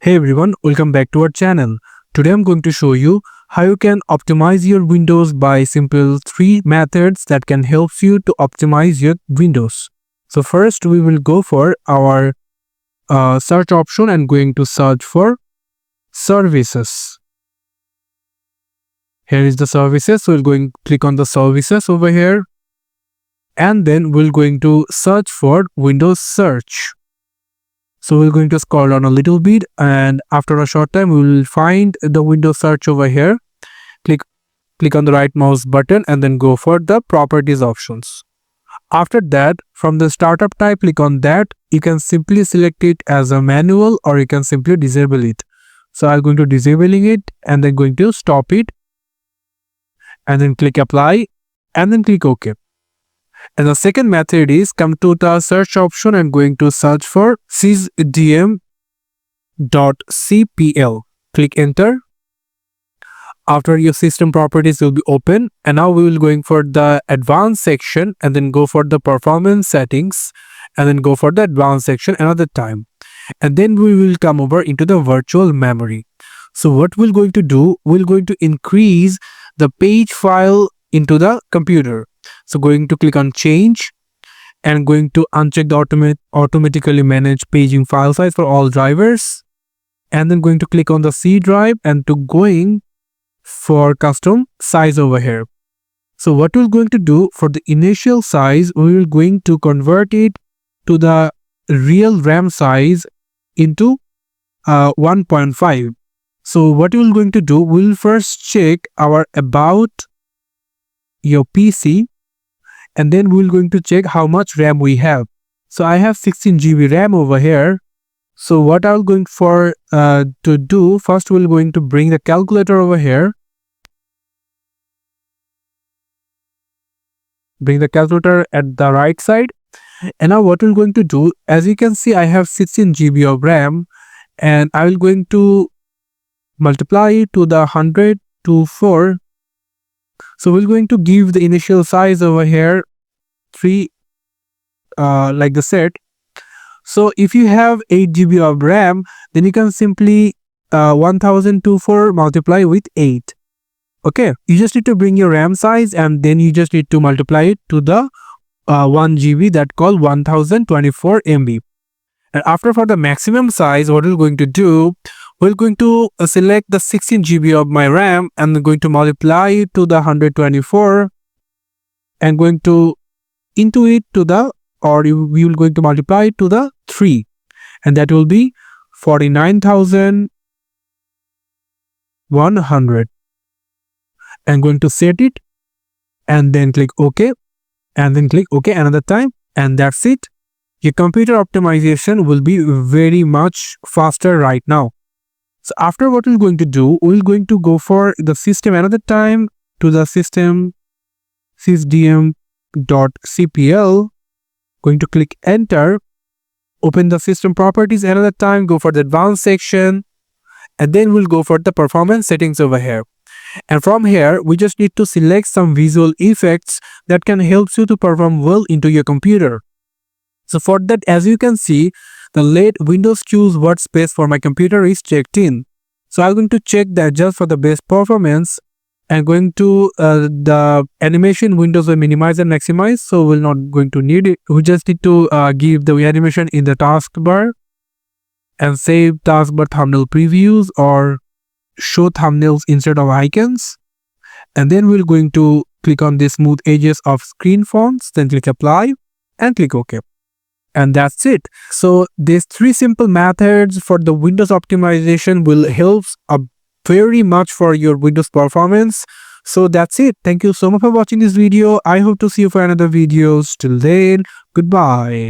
Hey everyone, welcome back to our channel. Today I'm going to show you how you can optimize your Windows by simple 3 methods that can help you to optimize your Windows. So first we will go for our search option and going to search for services. Here is the services. So we're going to click on the services over here and then we're going to search for Windows search. So we're going to scroll down a little bit and after a short time we will find the Windows search over here. Click on the right mouse button and then go for the properties options. After that, from the startup type, click on that. You can simply select it as a manual or you can simply disable it. So I'm going to disabling it and then going to stop it and then click apply and then click OK. And the second method is come to the search option and going to search for sysdm.cpl. Click enter. After your system properties will be open and now we will going for the advanced section and then go for the performance settings and then go for the advanced section another time. And then we will come over into the virtual memory. So what we're going to do, we're going to increase the page file into the computer. So going to click on change and going to uncheck the automatically manage paging file size for all drivers and then going to click on the C drive and to going for custom size over here. So what we're going to do for the initial size, we will going to convert it to the real RAM size into 1.5. So what we're going to do, we'll first check our about your PC and then we're going to check how much RAM we have. So I have 16 GB RAM over here. So what I'm going for to do, first we're going to bring the calculator over here. Bring the calculator at the right side. And now what we're going to do, as you can see, I have 16 GB of RAM and I will going to multiply it to the 100 to 4. So we're going to give the initial size over here 3 like the set. So if you have 8 GB of RAM, then you can simply 1024 multiply with 8. Okay, you just need to bring your RAM size and then you just need to multiply it to the 1 GB that called 1024 MB. And after for the maximum size, what we're going to do, we're going to select the 16 GB of my RAM and then going to multiply it to the 124 and going to into it to the we will going to multiply it to the 3 and that will be 49,100 and going to set it and then click OK and then click OK another time and that's it. Your computer optimization will be very much faster right now. So after what we're going to do, we're going to go for the system another time to the system sysdm.cpl. Going to click enter, open the system properties another time, go for the advanced section and then we'll go for the performance settings over here. And from here, we just need to select some visual effects that can help you to perform well into your computer. So for that, as you can see, the let Windows choose what space for my computer is checked in. So I'm going to check that just for the best performance and going to the animation windows will minimize and maximize. So we're not going to need it. We just need to give the animation in the taskbar and save taskbar thumbnail previews or show thumbnails instead of icons. And then we're going to click on the smooth edges of screen fonts, then click apply and click OK. And that's it. So these 3 simple methods for the Windows optimization will help very much for your Windows performance. So that's it. Thank you so much for watching this video. I hope to see you for another videos. Till then, goodbye.